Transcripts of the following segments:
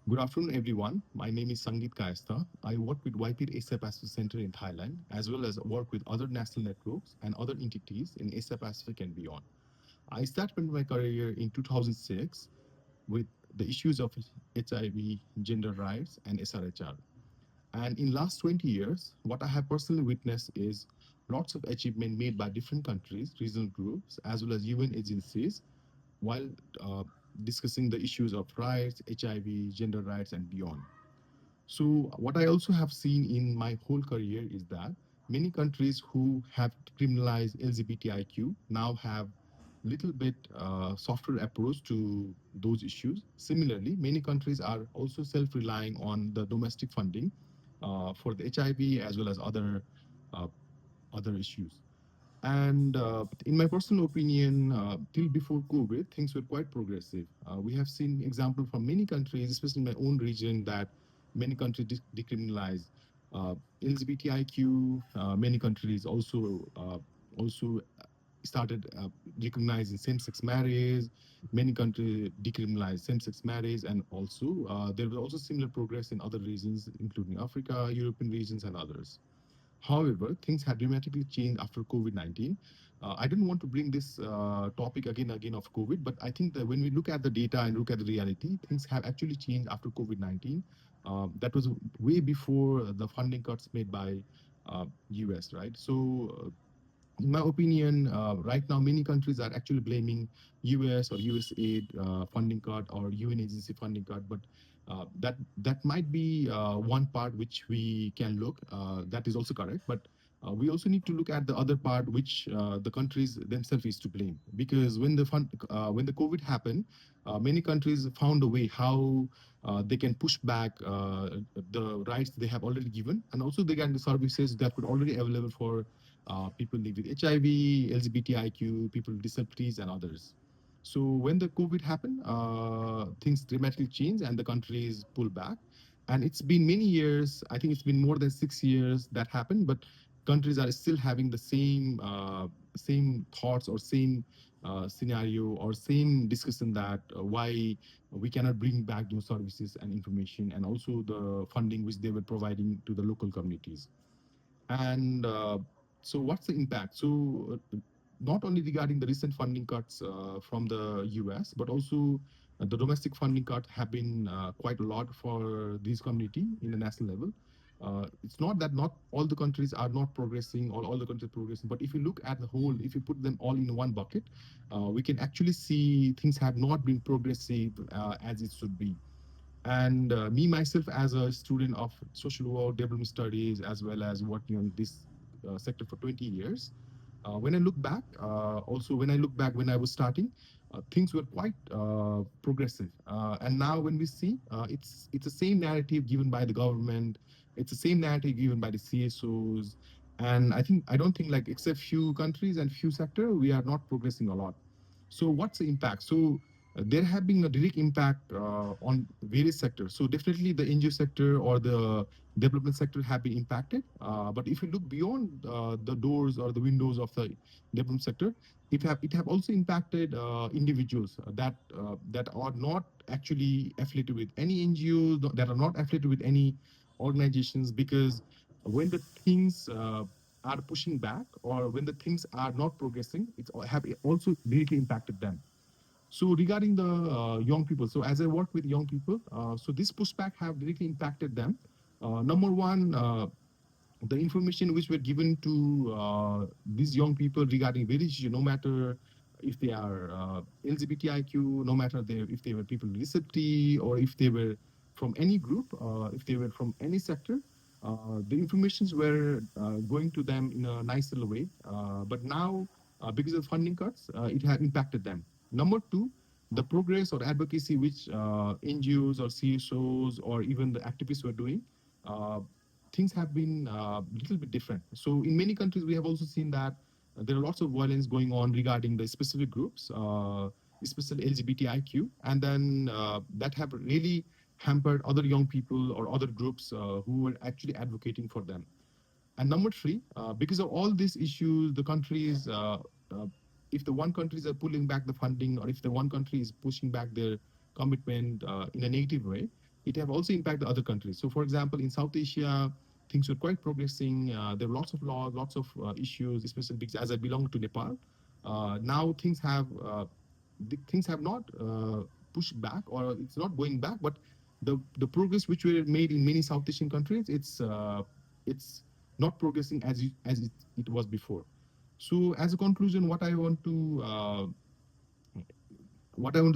Good afternoon, everyone. My name is Sangeet Kayastha. I work with YPEER ASIA Pacific Center in Thailand, as well as work with other national networks and other entities in Asia Pacific and beyond. I started my career in 2006 with the issues of HIV, gender rights, and SRHR. And in last 20 years, what I have personally witnessed is lots of achievement made by different countries, regional groups, as well as UN agencies, while uh, discussing the issues of rights, HIV, gender rights, and beyond. So what I also have seen in my whole career is that many countries who have criminalized LGBTIQ now have little bit softer approach to those issues. Similarly, many countries are also self-relying on the domestic funding for the HIV as well as uh, other issues. And in my personal opinion, till before COVID, things were quite progressive. We have seen example from many countries, especially in my own region, that many countries decriminalize uh, LGBTIQ. Many countries also started recognizing same-sex marriage. Many countries decriminalized same-sex marriage, and also there was also similar progress in other regions, including Africa, European regions, and others. However, things had dramatically changed after COVID-19. I don't want to bring this topic again of COVID, but I think that when we look at the data and look at the reality, things have actually changed after COVID-19. That was way before the funding cuts made by US, right? So in my opinion, right now many countries are actually blaming US or USAID funding cut or UN agency funding cut, but that might be one part which we can look. That is also correct, but we also need to look at the other part, which the countries themselves is to blame. Because when the COVID happened, many countries found a way how they can push back the rights they have already given, and also they get the services that were already available for people living with HIV, LGBTIQ, people with disabilities, and others. So when the COVID happened, things dramatically changed and the countries pulled back. And it's been many years. I think it's been more than 6 years that happened, but countries are still having the same thoughts or same scenario or same discussion that why we cannot bring back those services and information and also the funding which they were providing to the local communities. And so, what's the impact? So, not only regarding the recent funding cuts from the US, but also the domestic funding cut have been quite a lot for this community in the national level. It's not that not all the countries are not progressing or all the countries progressing, but if you look at the whole, if you put them all in one bucket, we can actually see things have not been progressive as it should be. And me myself as a student of social work development studies as well as working on this sector for 20 years, when I look back, also when I look back when I was starting, things were quite progressive. And now when we see, it's the same narrative given by the government, it's the same narrative given by the CSOs, and I don't think, like, except few countries and few sector, we are not progressing a lot. So what's the impact? So there have been a direct impact on various sectors. So definitely the NGO sector or the development sector have been impacted. But if you look beyond the doors or the windows of the development sector, it have also impacted individuals that are not actually affiliated with any NGOs, that are not affiliated with any organizations, because when the things are pushing back or when the things are not progressing, it have also directly impacted them. So regarding the young people, so as I work with young people, so this pushback have directly impacted them. Number one, the information which were given to these young people regarding various issue, no matter if they are LGBTIQ, no matter if they were people with disability or if they were from any group, if they were from any sector, the informations were going to them in a nice little way. But now, because of funding cuts, it has impacted them. Number two, the progress or advocacy which NGOs or CSOs or even the activists were doing, uh, things have been a little bit different. So in many countries, we have also seen that there are lots of violence going on regarding the specific groups, especially LGBTIQ, and then that have really hampered other young people or other groups who were actually advocating for them. And number three, because of all these issues, the countries, if the one countries are pulling back the funding or if the one country is pushing back their commitment in a negative way, it have also impacted other countries. So, for example, in South Asia, things were quite progressing. There were lots of laws, lots of issues, especially because as I belong to Nepal, now things have not pushed back, or it's not going back, but the progress which were made in many South Asian countries, it's not progressing as it was before. So, as a conclusion, what I want to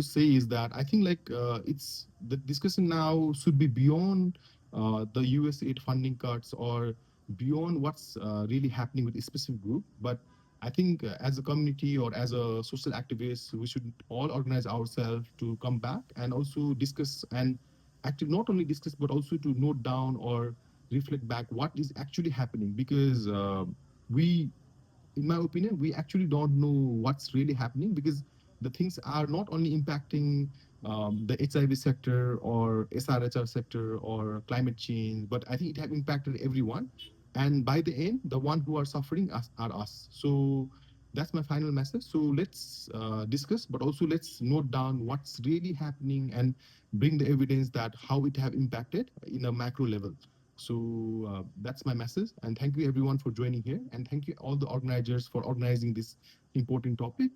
say is that I think like it's the discussion now should be beyond the USAID funding cuts or beyond what's really happening with a specific group. But I think as a community or as a social activist, we should all organize ourselves to come back and also discuss and actually not only discuss but also to note down or reflect back what is actually happening, because we in my opinion, we actually don't know what's really happening, because the things are not only impacting the HIV sector or SRHR sector or climate change, but I think it have impacted everyone. And by the end, the one who are suffering are us. So that's my final message. So let's discuss, but also let's note down what's really happening and bring the evidence that how it have impacted in a macro level. So that's my message. And thank you everyone for joining here. And thank you all the organizers for organizing this important topic.